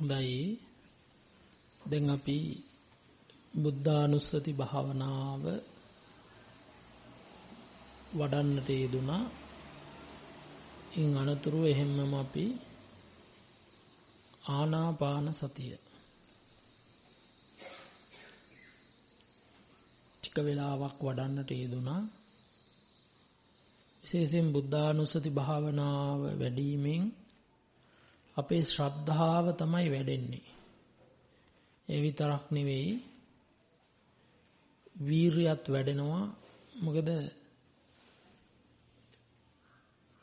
හොඳයි. දැන් අපි බුද්ධානුස්සති භාවනාව වඩන්නට යෙදුණා. ඉන් අනතුරු එහෙම්මම අපි ආනාපාන සතිය ටික වෙලාවක් වඩන්නට යෙදුණා. විශේෂයෙන් බුද්ධානුස්සති භාවනාව වැඩිමෙන් අපේ ශ්‍රද්ධාව තමයි වැඩෙන්නේ. ඒ විතරක් නෙවෙයි වීරියත් වැඩෙනවා. මොකද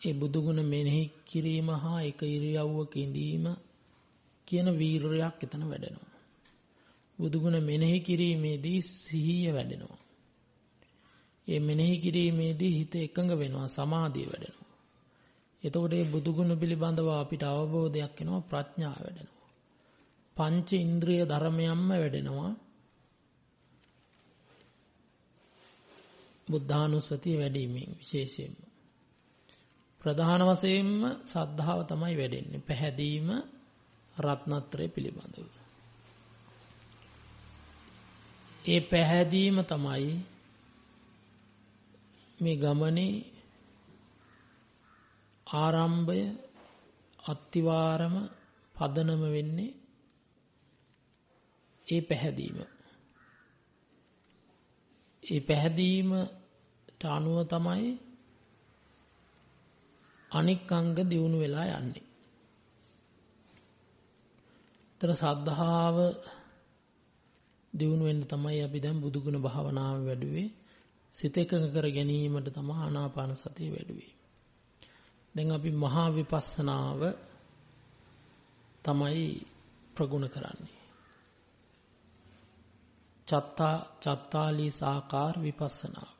ඒ බුදුගුණ මෙනෙහි කිරීම හා එක ඉරියව්වක ඉඳීම කියන වීරියක් එතන වැඩෙනවා. බුදුගුණ මෙනෙහි කිරීමේදී සිහිය වැඩෙනවා. ඒ මෙනෙහි කිරීමේදී හිත එකඟ වෙනවා, සමාධිය වැඩෙනවා. එතකොට මේ බුදුගුණ පිළිබඳව අපිට අවබෝධයක් එනවා, ප්‍රඥාව වැඩෙනවා. පංච ඉන්ද්‍රිය ධර්මයන්ම වැඩෙනවා. බුද්ධානුස්සතිය වැඩිමින් විශේෂයෙන්ම ප්‍රධාන වශයෙන්ම සද්ධාව තමයි වැඩෙන්නේ. පැහැදීම රත්නත්‍රය පිළිබඳව. ඒ පැහැදීම තමයි මේ ගමනේ ආරම්භය, අත්තිවාරම, පදනම වෙන්නේ. ඒ පැහැදීම. ඒ පැහැදීමට අනුව තමයි අනික් අංග දියුණු වෙලා යන්නේ. ତර සද්ධාව දියුණු වෙන්න තමයි අපි දැන් බුදුගුණ භාවනාව වැඩුවේ. සිත එකඟ කර ගැනීමට තමයි ආනාපාන සතිය වැඩුවේ. දැන් අපි මහා විපස්සනාව තමයි ප්‍රගුණ කරන්නේ. චත්තාලීස ආකාර විපස්සනාව.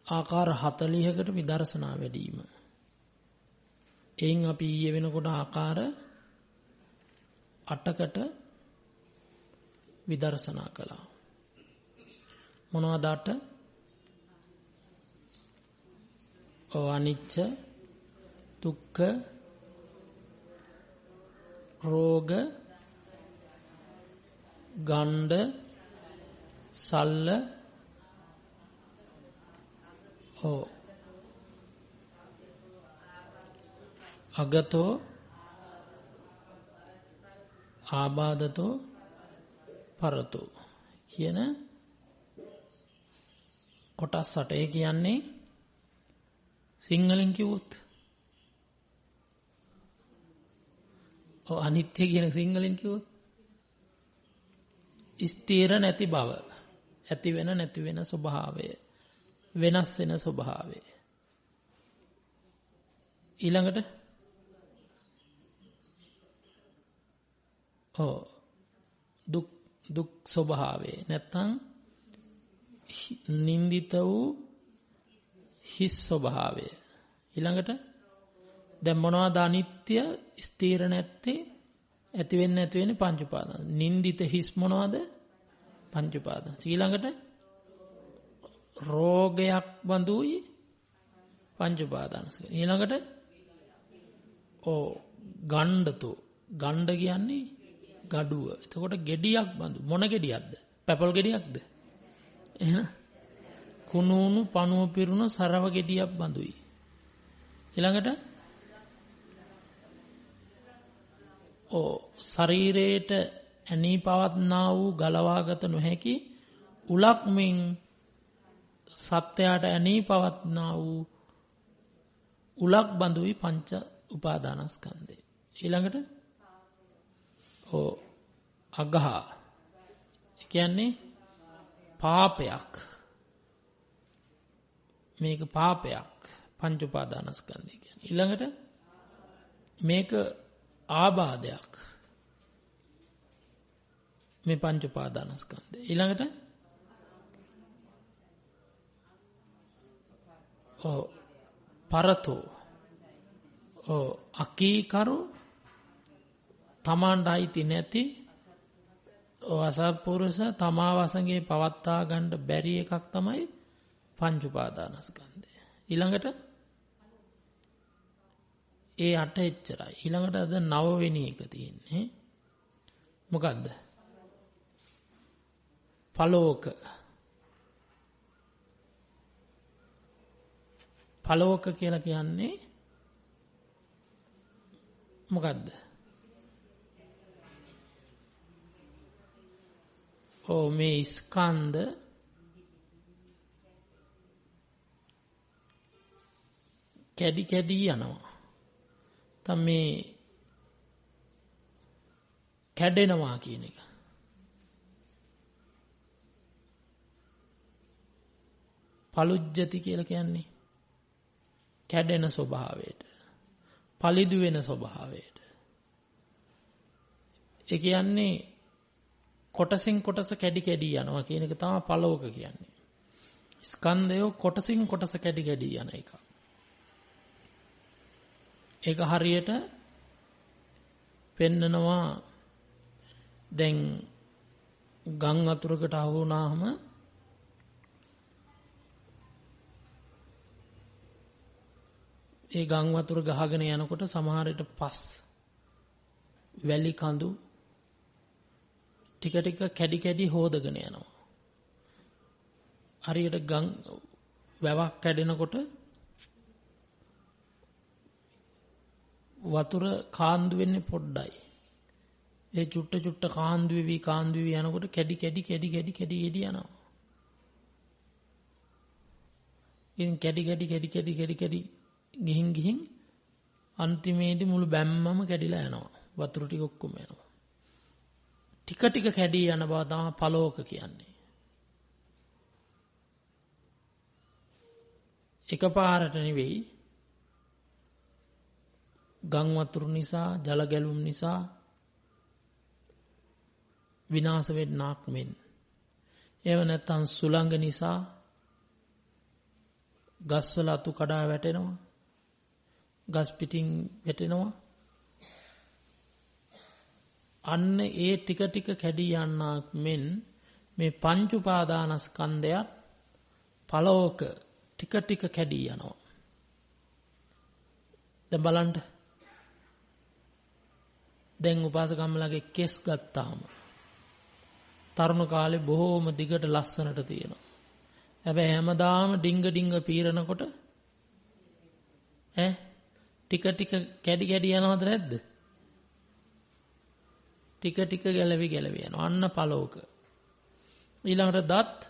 ආකාර 40කට විදර්ශනා වැඩීම. එයින් අපි ඊයේ වෙනකොට ආකාර 8කට විදර්ශනා කළා. මොනවද 8? අනිච්ච, දුක්ඛ, රෝග, ගණ්ඩ, සල්ල, අගතෝ, ආබාධතෝ, පරතෝ කියන කොටස් 8 කියන්නේ සිංහලෙන් කිව්වොත් අනිත්‍ය කියන සිංහලෙන් කිව්වොත් ස්ථිර නැති බව, ඇති වෙන නැති වෙන ස්වභාවය, වෙනස් වෙන ස්වභාවය. ඊළඟට දුක් ස්වභාවය නැත්තම් නින්දිත වූ හිස් ස්වභාවය. ඊළඟට දැන් මොනවද අනිත්‍ය, ස්ථිර නැත්තේ, ඇති වෙන්නේ නැති වෙන්නේ පංච උපාදාන. නින්දිත හිස් මොනවද? පංච උපාදාන. ඊළඟට රෝගයක් බඳුයි පංච උපාදාන. ඊළඟට ගණ්ඩතෝ. ගණ්ඩ කියන්නේ ගඩුව. එතකොට ගෙඩියක් බඳු. මොන ගෙඩියක්ද? පැපල් ගෙඩියක්ද? එහෙනම් කුණුණු පණුව පිරුණු සරව ගෙඩියක් බඳුයි. ඊළඟට ශරීරයට ඇනී පවත්නා වූ ගලවාගත නොහැකි උලක් මෙන් සත්‍යයට ඇනී පවත්නා වූ උලක් බඳුයි පංච උපාදානස්කන්ධය. ඊළඟට අගහ කියන්නේ පාපයක්. මේක පාපයක් පංච උපාදානස්කන්ධය කියන්නේ. ඊළඟට මේක ආබාධයක්. මේ පංච උපාදානස්කන්ධය. ඊළඟට පරතෝ අකීකරු, තමාන්ට අයිති නැති, අසත්පුරුෂ, තමා වසඟේ පවත්තා ගන්න බැරි එකක් තමයි පංච උපාදානස්කන්ධය. ඊළඟට ඒ 8 එච්චරයි. ඊළඟට අද 9 වෙනි එක තියෙන්නේ. මොකද්ද? පලෝක. පලෝක කියලා කියන්නේ මොකද්ද? මේ ස්කන්ධ කැඩි කැඩි යනවා. මේ කැඩෙනවා කියන එක. පලුජ්ජති කියලා කියන්නේ කැඩෙන ස්වභාවයට. පලිදු වෙන ස්වභාවයට. ඒ කියන්නේ කොටසින් කොටස කැඩි කැඩි යනවා කියන එක තමයි පලෝක කියන්නේ. ස්කන්ධය කොටසින් කොටස කැඩි කැඩි යන එක. ඒක හරියට පෙන්නනවා දැන් ගම් වතුරකට අහු වුණාම ඒ ගම් වතුර ගහගෙන යනකොට සමහර විට පස් වැලි කඳු ටික ටික කැඩි කැඩි හොදගෙන යනවා. හරියට ගම් වැවක් කැඩෙනකොට වතුර කාන්දු වෙන්නේ පොඩ්ඩයි. ඒ චුට්ට චුට්ට කාන්දු වෙවි යනකොට කැඩි කැඩි යනවා. ඉතින් කැඩි ගිහින් අන්තිමේදී මුළු බැම්මම කැඩිලා යනවා. වතුර ටික ඔක්කොම යනවා. ටික ටික කැඩි යන බව තමයි පලෝක කියන්නේ. එකපාරට නෙවෙයි ගම් වතුර නිසා ජල ගැලුම් නිසා විනාශ වෙන්නක් මෙන්. ඒව නැත්තම් සුළඟ නිසා ගස්වල අතු කඩා වැටෙනවා. ගස් පිටින් වැටෙනවා. අන්න ඒ ටික ටික කැඩී යන්නක් මෙන් මේ පංච උපාදානස්කන්ධයත් පලෝක ටික ටික කැඩී යනවා. දැන් බලන්න. දැන් උපාසකම්මලගේ කෙස් ගත්තාම තරුණ කාලේ බොහෝම දිගට ලස්සනට තියෙනවා. හැබැයි හැමදාම ඩිංග පීරනකොට ටික ටික කැඩි යනවද නැද්ද? ටික ටික ගැලවි යනවා. අන්න පලෝක. ඊළඟට දත්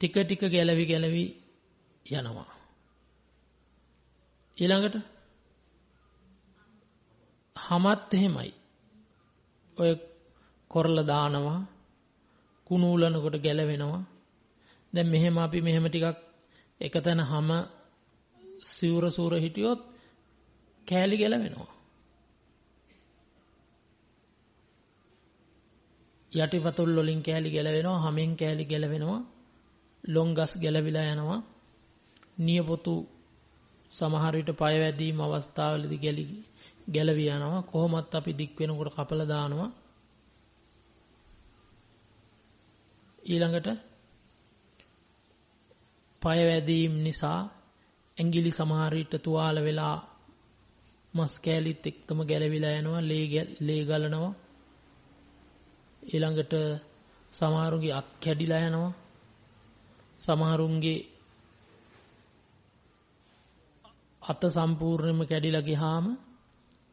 ටික ටික ගැලවි යනවා. ඊළඟට හමත් එහෙමයි. ඔය කොරල දානවා, කුණු උලනකොට ගැලවෙනවා. දැන් මෙහෙම අපි මෙහෙම ටිකක් එකතැන හැම සිවුර හිටියොත් කෑලි ගැලවෙනවා. යටිපතුල් වලින් කෑලි ගැලවෙනවා, හැමෙන් කෑලි ගැලවෙනවා, ලොංගස් ගැලවිලා යනවා. නියපොතු සමහර විට පය වැදීම අවස්ථාවලදී ගැලවි යනවා. කොහොමත් අපි දික් වෙනකොට කපලා දානවා. ඊළඟට පය වැදීම් නිසා ඇඟිලි සමහර විට තුවාල වෙලා මස් කෑලිත් එක්කම ගැලවිලා යනවා. ලේ ගලනවා. ඊළඟට සමහරුන්ගේ අත් කැඩිලා යනවා. සමහරුන්ගේ අත සම්පූර්ණයෙන්ම කැඩිලා ගියාම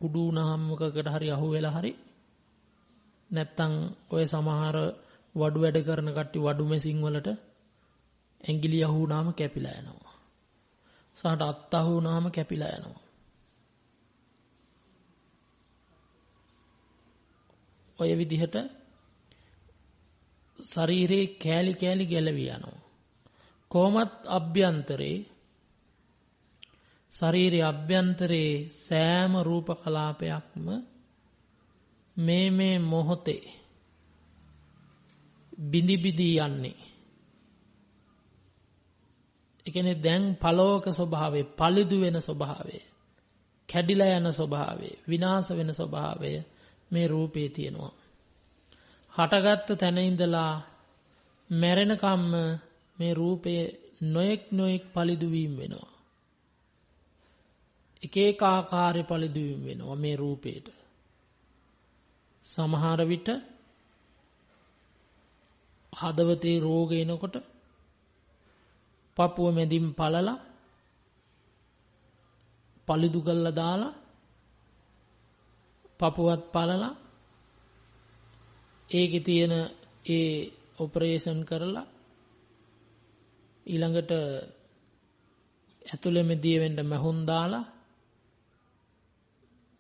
කුඩු වුණාම මොකකට හරි අහු වෙලා හරි නැත්තම් ඔය සමහර වඩු වැඩ කරන කට්ටිය වඩු මැෂින් වලට ඇඟිලි අහු වුණාම කැපිලා යනවා. සමහරට අත් අහු වුණාම කැපිලා යනවා. ඔය විදිහට ශරීරේ කෑලි ගැලවි යනවා. කොහොමත් අභ්‍යන්තරේ ශරීරයේ අභ්‍යන්තරේ සෑම රූප කලාපයක්ම මේ මොහොතේ බිඳි යන්නේ. ඒ කියන්නේ දැන් පලෝක ස්වභාවය, පලිදු වෙන ස්වභාවය, කැඩිලා යන ස්වභාවය, විනාශ වෙන ස්වභාවය මේ රූපේ තියෙනවා. හටගත්ත තැන ඉඳලා මැරෙනකම්ම මේ රූපයේ නොයෙක් පලිදු වීම වෙනවා. එක එක ආකාරයේ පළුදු වීම වෙනවා මේ රූපේට. සමහර විට හදවතේ රෝග එනකොට පපුව මැදින් පළලා පළුදු කරලා දාලා පපුවත් පළලා ඒකේ තියෙන ඒ ඔපරේෂන් කරලා ඊළඟට ඇතුළෙම දිය වෙන්න මහුන් දාලා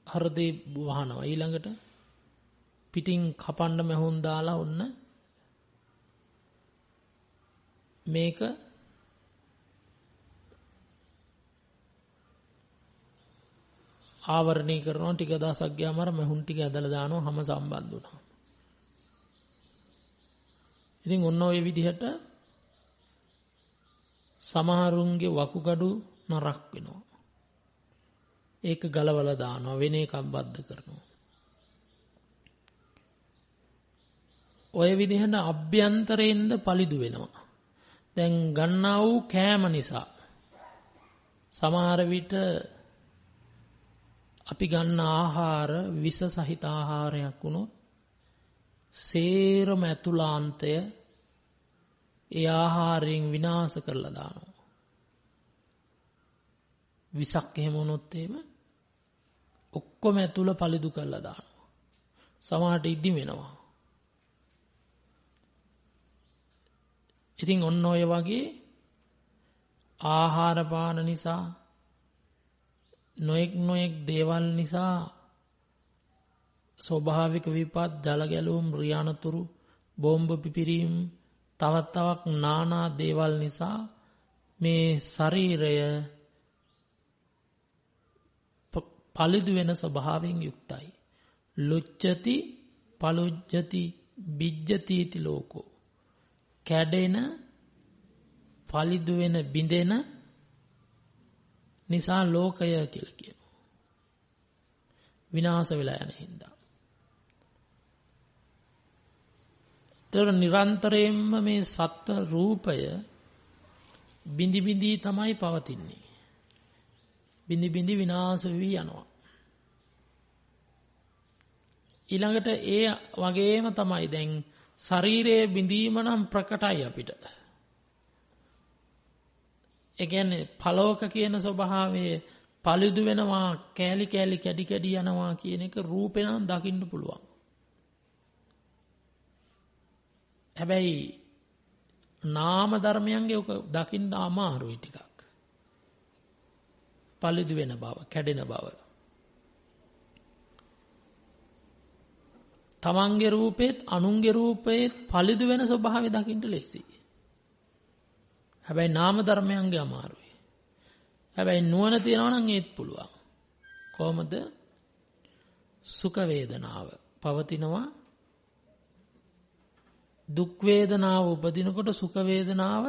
හෘදේ වහනවා. ඊළඟට පිටින් කපන්න මහුන් දාලා ඔන්න මේක ආවරණය කරනවා. ටික දවසක් ගියාම අර මහුන් ටික ඇදලා දානවා හැම සම්බන්ධ වුණා. ඉතින් ඔන්න ඔය විදිහට සමහරුන්ගේ වකුගඩු නරක් වෙනවා. ඒක ගලවලා දානවා වෙන එකක් බද්ධ කරනවා. ඔය විදිහට අභ්‍යන්තරයෙන්ද පළිදු වෙනවා. දැන් ගන්නා වූ කෑම නිසා සමහර විට අපි ගන්න ආහාර විස සහිත ආහාරයක් වුණොත් සේරම ඇතුළාන්තය ඒ ආහාරයෙන් විනාශ කරලා දානවා. විසක් එහෙම වුණොත් එහෙම ඔක්කොම ඇතුළ පළිදු කරලා දානවා. සමහරට ඉදි වෙනවා. ඉතින් ඔන්න ඔය වගේ ආහාර පාන නිසා නොඑක් දේවල් නිසා ස්වභාවික විපත් ජල ගැලවුම් රියානතුරු බෝම්බ පිපිරීම් තවත් නානා දේවල් නිසා මේ ශරීරය පළිදු වෙන ස්වභාවයෙන් යුක්තයි. ලුච්ඡති පලුජ්ජති බිජ්ජති इति ලෝකෝ. කැඩෙන පළිදු වෙන බිඳෙන නිසා ලෝකය කියලා කියනවා. විනාශ වෙලා යන හින්දා. තර නිරන්තරයෙන්ම මේ සත්ව රූපය බිඳි බිඳි තමයි පවතින්නේ. බිඳි බිඳි විනාශ වී යනවා. ඊළඟට ඒ වගේම තමයි දැන් ශරීරයේ බිඳීම නම් ප්‍රකටයි අපිට. ඒ කියන්නේ පලෝක කියන ස්වභාවයේ පළිදු වෙනවා කෑලි කෑලි කැඩි කැඩි යනවා කියන එක රූපේ නම් දකින්න පුළුවන්. හැබැයි නාම ධර්මයන්ගේ ඔක දකින්න අමාරුයි ටිකක්. පළිදු වෙන බව, කැඩෙන බව. තමන්ගේ රූපෙත් අනුන්ගේ රූපෙත් පළිදු වෙන ස්වභාවය දකින්න ලේසි. හැබැයි නාම ධර්මයන්ගේ අමාරුයි. හැබැයි නුවණ තියනවා නම් ඒත් පුළුවන්. කොහොමද? සුඛ වේදනාව පවතිනවා. දුක් වේදනාව උපදිනකොට සුඛ වේදනාව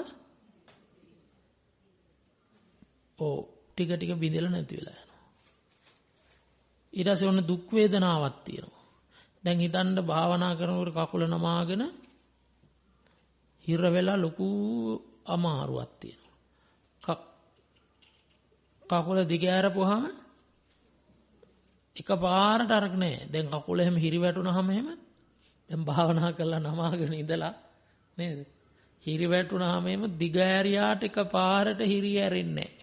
ටික ටික බිඳලා නැති වෙලා යනවා. ඊට පස්සේ ඔන්න දුක් වේදනාවක් තියෙනවා. දැන් හිතන්න භාවනා කරනකොට කකුල නමාගෙන හිර වෙලා ලොකු අමාරුවක් තියෙනවා. කකුල දිග ඇරපුවාම එකපාරට අරක නෑ. දැන් කකුල එහෙම හිරි වැටුනහම එහෙම දැන් භාවනා කරලා නමාගෙන ඉඳලා නේද? හිරි වැටුනහම එහෙම දිග ඇරියාට එකපාරට හිරි ඇරෙන්නේ නෑ.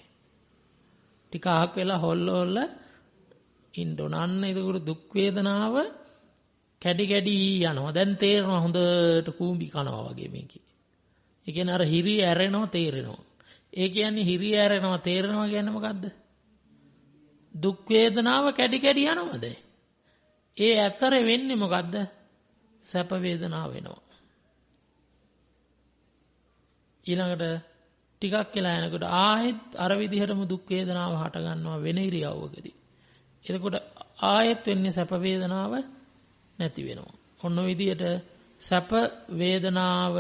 ටිකක් වෙලා හොල්ල ඉන්නොනන්න ඒකට දුක් වේදනාව කැඩි කැඩි යනවා. දැන් තේරෙනවා හොඳට කූඹි කනවා වගේ මේකේ. ඒ කියන්නේ අර හිරි ඇරෙනවා තේරෙනවා. ඒ කියන්නේ හිරි ඇරෙනවා තේරෙනවා කියන්නේ මොකද්ද? දුක් වේදනාව කැඩි කැඩි යනවාද? ඒ ඇතර වෙන්නේ මොකද්ද? සැප වේදනාව වෙනවා. ඊළඟට ටිකක් වෙලා යනකොට ආයෙත් අර විදිහටම දුක් වේදනාව හට ගන්නවා වෙන ඉරියව්වකදී. එතකොට ආයෙත් වෙන්නේ සැප වේදනාව නැති වෙනවා. ඔන්න ඔය විදිහට සැප වේදනාව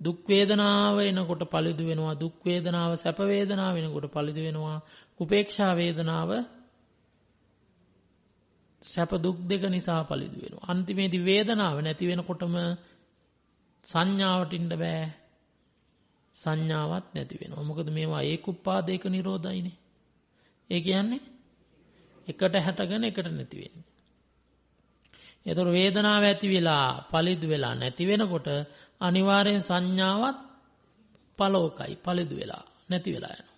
දුක් වේදනාව එනකොට පළිදු වෙනවා. දුක් වේදනාව සැප වේදනාව වෙනකොට පළිදු වෙනවා. උපේක්ෂා වේදනාව සැප දුක් දෙක නිසා පළිදු වෙනවා. අන්තිමේදී වේදනාව නැති වෙනකොටම සංඥාවට ඉන්න බෑ. සංඥාවක් නැති වෙනවා. මොකද මේවා ඒකුප්පාදේක නිරෝධයිනේ. ඒ කියන්නේ එකට හැටගෙන එකට නැති වෙන්නේ. ඒතර වේදනාව ඇති වෙලා පලිදු වෙලා නැති වෙනකොට අනිවාර්යෙන් සංඥාවත් පලෝකයි පලිදු වෙලා නැති වෙලා යනවා.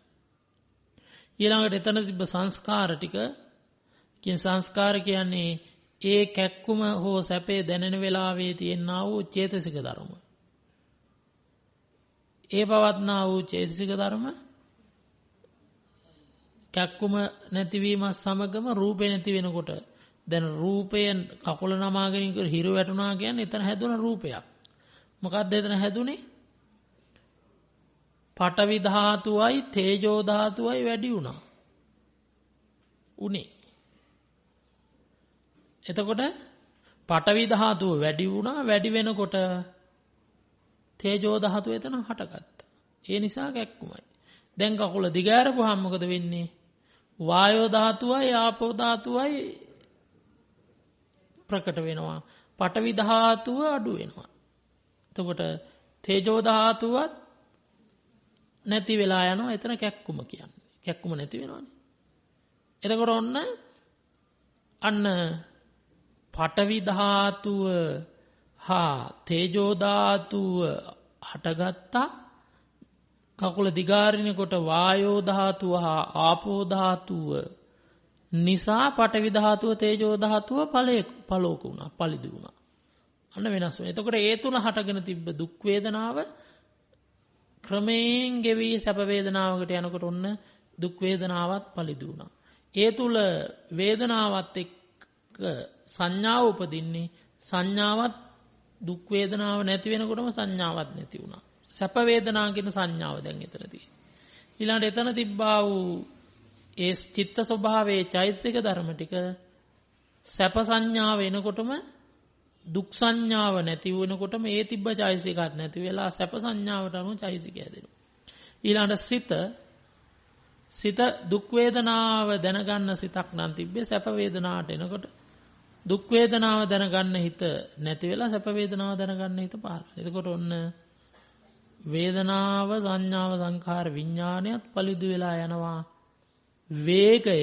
ඊළඟට එතන තිබ්බ සංස්කාර ටික සංස්කාර කියන්නේ ඒ කැක්කුම හෝ සැපේ දැනෙන වෙලාවේ තියෙනා වූ චේතසික ධර්ම. ඒ පවත්නා වූ චේතසික ධර්ම කැක්කුම නැතිවීම සමගම රූපේ නැති වෙනකොට දැන් රූපයෙන් කකුල නමාගෙන හිරු වැටුණා කියන්නේ එතන හැදුන රූපයක්. මොකක්ද එතන හැදුනේ? පඨවි ධාතුවයි තේජෝ ධාතුවයි වැඩි වුණා. උනේ. එතකොට පඨවි ධාතුව වැඩි වුණා. වැඩි වෙනකොට තේජෝ ධාතුව එතන හටගත්තා. ඒ නිසා කැක්කුමයි. දැන් කකුල දිගෑරපුවාම මොකද වෙන්නේ? වායෝ ධාතුවයි ආපෝ ධාතුවයි ප්‍රකට වෙනවා. පඨවි ධාතුව අඩු වෙනවා. එතකොට තේජෝ ධාතුවත් නැති වෙලා යනවා. එතන කැක්කුම කියන්නේ. කැක්කුම නැති වෙනවනේ. එතකොට ඔන්න අන්න පඨවි ධාතුව හා තේජෝ ධාතුව හටගත්තා. කකුල දිගාරිනකොට වායෝ ධාතුව හා ආපෝ ධාතුව නිසා පඨවි ධාතුව තේජෝ ධාතුව පලෝක වුණා, පලිදු වුණා. අන්න වෙනස් වෙනවා. එතකොට ඒ තුන හටගෙන තිබ්බ දුක් වේදනාව ක්‍රමයෙන් ගෙවි සැප වේදනාවකට යනකොට ඔන්න දුක් වේදනාවත් පලිදු වුණා. ඒ තුල වේදනාවත් එක්ක සංඥාව උපදින්නේ. සංඥාවත් දුක් වේදනාව නැති වෙනකොටම සංඥාවක් නැති වුණා. සැප වේදනා කියන සංඥාව දැන් එතනදී. ඊළඟට එතන තිබ්බා වූ ඒ චිත්ත ස්වභාවයේ චෛතසික ධර්ම ටික සැප සංඥාව එනකොටම දුක් සංඥාව නැති වෙනකොටම ඒ තිබ්බ චෛතසිකات නැති වෙලා සැප සංඥාවට අනුව චෛතසික හැදෙනවා. ඊළඟට සිත දුක් වේදනාව දැනගන්න සිතක් නම් තිබ්බේ සැප වේදනාවට එනකොට දුක් වේදනාව දැනගන්න හිත නැති වෙලා සැප වේදනාව දැනගන්න හිත පහළ. එතකොට ඔන්න වේදනාව සංඥාව සංඛාර විඥානයත් පලිදු වෙලා යනවා. වේගය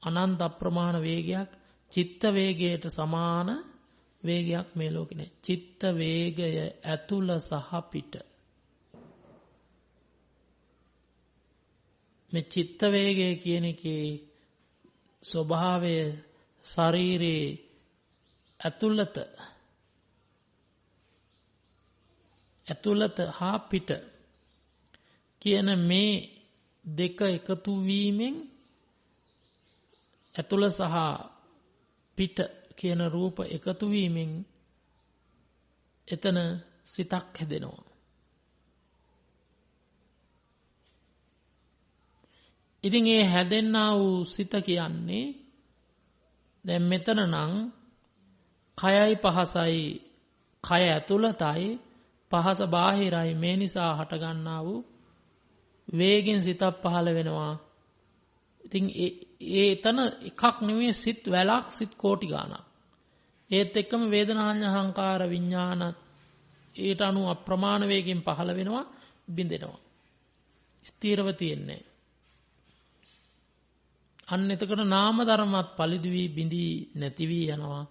අනන්ත අප්‍රමාණ වේගයක් චිත්ත වේගයට සමාන වේගයක් මේ ලෝකේ නැහැ. චිත්ත වේගය ඇතුළ සහ පිට. මේ චිත්ත වේගය කියන එකේ ස්වභාවය ශරීරේ ඇතුළත හා පිට කියන මේ දෙක එකතු වීමෙන් ඇතුළ සහ පිට කියන රූප එකතු වීමෙන් එතන සිතක් හැදෙනවා. ඉතින් ඒ හැදෙන්නා වූ සිත කියන්නේ දැන් මෙතන නම් කයයි පහසයි කය ඇතුළතයි පහස බාහිරයි මේ නිසා හටගන්නා වූ වේගෙන් සිතක් පහළ වෙනවා. ඉතින් ඒ එතන එකක් නෙවෙයි සිත් වැලක් සිත් කෝටි ගාණක්. ඒත් එක්කම වේදනා සංඛාර විඥාන ඊට අනුව අප්‍රමාණ වේගෙන් පහළ වෙනවා බිඳෙනවා. ස්ථිරව තියෙන්නේ. අන්න එතකොට නාම ධර්මات පලිදු වී බිඳී නැති වී යනවා.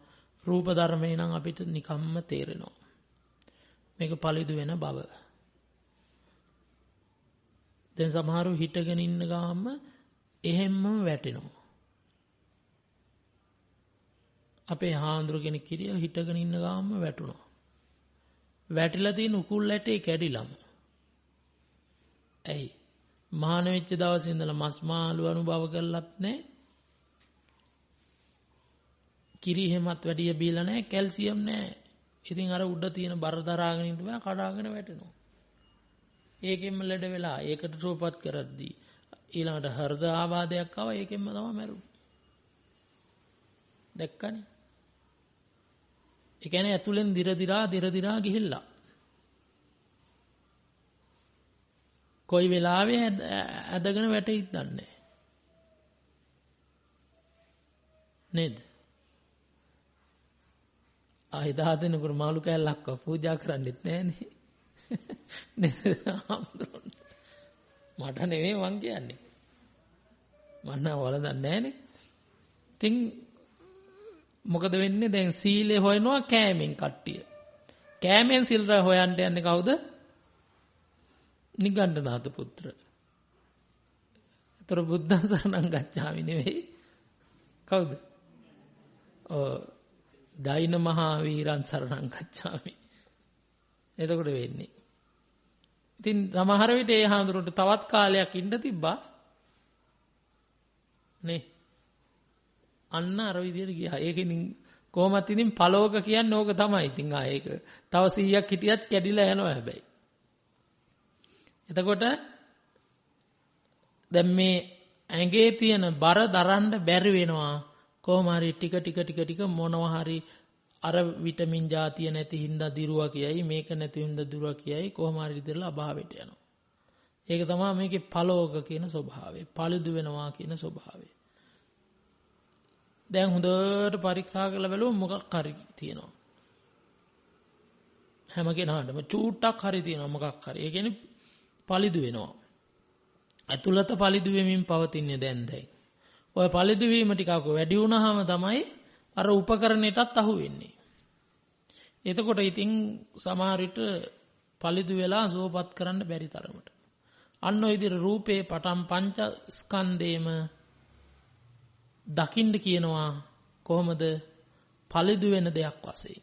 රූප ධර්මේ නම් අපිට නිකම්ම තේරෙනවා. මේක පලිදු වෙන බව. දැන් සමහරව හිටගෙන ඉන්න ගාම එහෙම්ම වැටෙනවා. අපේ හාමුදුරු කෙනෙක් කිරිය හිටගෙන ඉන්න ගාම වැටුණා. වැටිලා තියෙන උකුල් ඇටේ කැඩිලම. ඇයි? මහාන වෙච්ච දවසේ ඉඳලා මස් මාළු අනුභව කරලත් නැහැ. කිරි හැමත් වැඩි බීලා නැහැ, කැල්සියම් නැහැ. ඉතින් අර උඩ තියෙන බර දරාගෙන ඉන්න බෑ කඩාගෙන වැටෙනවා. ඒකෙන්ම ලෙඩ වෙලා ඒකට රූපත් කරද්දී ඊළඟට හෘද ආබාධයක් ආවා ඒකෙන්ම තමයි මැරුනේ. දැක්කනේ? ඒ කියන්නේ ඇතුලෙන් දිර දිරා ගිහිල්ලා. කොයි වෙලාවෙ ඇදගෙන වැටෙයිද දන්නේ නේද? ආයි 10 දිනකට මාළු කෑල්ලක් පූජා කරන්නෙත් නෑනේ. මට නෙවෙයි මං කියන්නේ. මන්න වලදන්නේ නැහනේ. ඉතින් මොකද වෙන්නේ දැන් සීලේ හොයනවා කෑමෙන් කට්ටිය. කෑමෙන් සිල් හොයන්න යන්නේ කවුද? නිගණ්ඨනාථ පුත්‍ර. ඒතර බුද්ධං සරණං ගච්ඡාමි නෙවෙයි. කවුද? දෛන මහා වීරං සරණං ගච්ඡාමි. එතකොට වෙන්නේ. ඉතින් සමහර විට ඒ හාමුදුරුවන්ට තවත් කාලයක් ඉන්න තිබ්බා. නේ. අන්න අර විදියට ගියා. ඒකෙන් කොහොමත් ඉතින් පළෝක කියන්නේ ඕක තමයි. ඉතින් ඒක තව 100ක් හිටියත් කැඩිලා යනවා හැබැයි. එතකොට දැන් මේ ඇඟේ තියෙන බර දරන්න බැරි වෙනවා. කොහොම හරි ටික මොනවා හරි අර විටමින් ಜಾතිය නැති හින්දා දිරුවා කියයි මේක නැති හින්දා දිරුවා කියයි කොහොම හරි ඉතිරලා අභාවයට යනවා. ඒක තමයි මේකේ පළෝක කියන ස්වභාවය. පළුදු වෙනවා කියන ස්වභාවය. දැන් හොඳට පරීක්ෂා කරලා බලුවොත් මොකක් හරි තියෙනවා. හැම කෙනාටම චූට්ටක් හරි තියෙනවා මොකක් හරි. ඒ කියන්නේ පළිදු වෙනවා. ඇතුළත පළිදු වෙමින් පවතින්නේ දැන්. ඔය පළිදු වීම ටිකක් වැඩි වුණාම තමයි අර උපකරණයටත් අහු වෙන්නේ. එතකොට ඉතින් සමහර විට පළිදු වෙලා සෝපත් කරන්න බැරි තරමට. අන්න ඔය විදිහට රූපේ පටන් පංච ස්කන්ධේම දකින්න කියනවා කොහොමද? පළිදු වෙන දෙයක් වශයෙන්.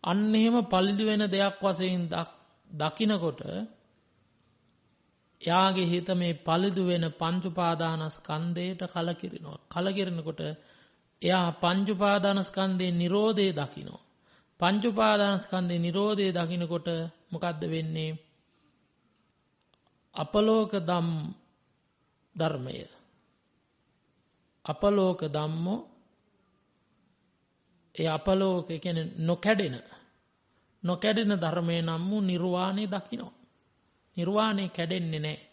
අන්න එහෙම පළිදු වෙන දෙයක් වශයෙන් දකිනකොට යාගේ හිත මේ පළිදු වෙන පංච උපාදානස්කන්ධයට කලකිරිනවා. කලකිරෙනකොට එයා පංච උපාදානස්කන්ධේ නිරෝධය දකිනවා. පංච උපාදානස්කන්ධේ නිරෝධය දකිනකොට මොකද්ද වෙන්නේ? අපලෝක ධර්මය. අපලෝක ධම්මෝ ඒ අපලෝක කියන්නේ නොකැඩෙන ධර්මයේ නම් වූ නිර්වාණය දකිනවා. නිර්වාණය කැඩෙන්නේ නැහැ.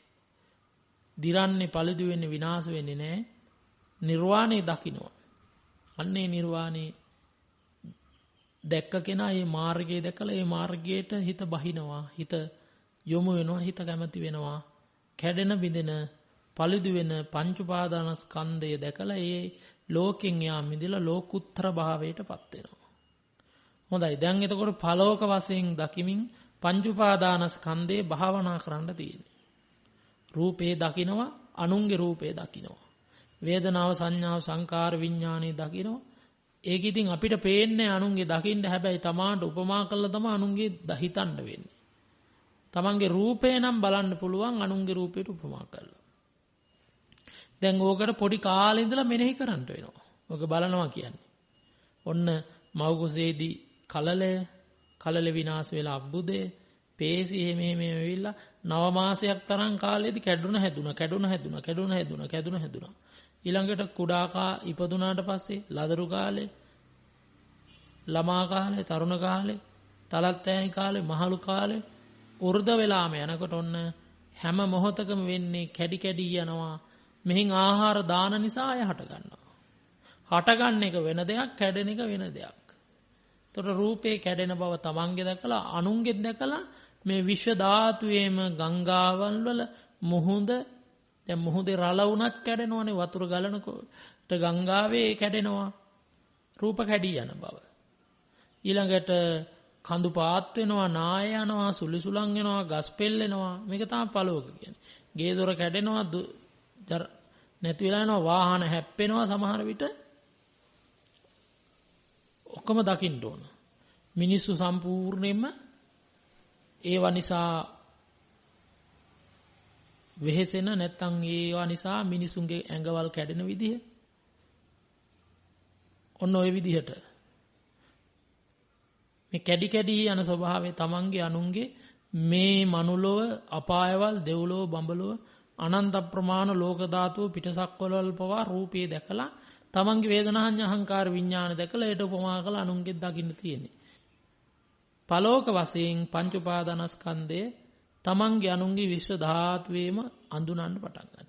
දිරන්නේ පළුදු වෙන්නේ විනාශ වෙන්නේ නැහැ. නිර්වාණය දකිනවා. අන්නේ නිර්වාණය දැක්ක කෙනා මේ මාර්ගය දැකලා මේ මාර්ගයට හිත බහිනවා. හිත යොමු වෙනවා. හිත කැමති වෙනවා. කැඩෙන බිඳෙන පළුදු වෙන පංච උපාදානස්කන්ධය දැකලා ඒ ලෝකෙන් යා මිදලා ලෝකුත්තර භාවයටපත් වෙනවා. හොඳයි. දැන් එතකොට පළෝක වශයෙන් දකිමින් පංච උපාදානස්කන්ධේ භාවනා කරන්න තියෙන්නේ. රූපේ දකිනවා, අනුන්ගේ රූපේ දකිනවා. වේදනාව, සංඥාව, සංකාර, විඥානේ දකිනවා. ඒක ඉතින් අපිට පේන්නේ අනුන්ගේ දකින්න හැබැයි තමාට උපමා කළා තමයි අනුන්ගේ හිතන්න වෙන්නේ. තමන්ගේ රූපේ නම් බලන්න පුළුවන් අනුන්ගේ රූපයට උපමා කරලා. දැන් ඕකට පොඩි කාලේ ඉඳලා මෙනෙහි කරන්න වෙනවා. ඔක බලනවා කියන්නේ. ඔන්න මව් කුසේදී කලල විනාශ වෙලා අබ්බුදේ පේසි එහෙම වෙවිලා 9 මාසයක් තරම් කාලෙදී කැඩුන. ඊළඟට කුඩා ඉපදුනාට පස්සේ ලදරු කාලේ, ළමා කාලේ, තරුණ කාලේ, තලත් ඈනි කාලේ, මහලු කාලේ උර්ධ වෙලාම යනකොට ඔන්න හැම මොහොතකම වෙන්නේ කැඩි යනවා. මෙහින් ආහාර දාන නිසා අය හට ගන්නවා. හටගන්න එක වෙන දෙයක්, කැඩෙන එක වෙන දෙයක්. ඒතර රූපේ කැඩෙන බව තමන්ගේ දැකලා අනුන්ගේ දැකලා මේ විශ්ව ධාතුවේම ගංගාවල් වල මුහුද දැන් මුහුදේ රළ වුණත් කැඩෙනවනේ වතුර ගලනකොට ගංගාවේ කැඩෙනවා. රූප කැඩී යන බව. ඊළඟට කඳු පාත් වෙනවා, නාය යනවා, සුලිසුලන් වෙනවා, ගස් පෙල්ලෙනවා. මේක තමයි පළෝක කියන්නේ. ගේ දොර කැඩෙනවා, නැති වෙලා යනවා, වාහන හැප්පෙනවා සමහර විට. ඔක්කොම දකින්න ඕන. මිනිස්සු සම්පූර්ණයෙන්ම ඒවා නිසා වෙහෙසෙන නැත්තම් ඒවා නිසා මිනිසුන්ගේ ඇඟවල් කැඩෙන විදිහ. ඔන්න ඔය විදිහට මේ කැඩි යන ස්වභාවය තමන්ගේ අනුන්ගේ මේ මනුලොව අපායවල් දෙව්ලොව බඹලොව අනන්ත ප්‍රමාණ ලෝක ධාතුව පිටසක්වලවල් පවා රූපේ දැකලා තමන්ගේ වේදනා අහංකාර විඥාන දැකලා ඒට උපමා කරලා අනුන්ගේ දකින්න තියෙන්නේ. පලෝක වශයෙන් පංච උපාදානස්කන්ධය තමන්ගේ අනුන්ගේ විශ්ව ධාතුවේම අඳුනන්න පටන් ගන්නවා.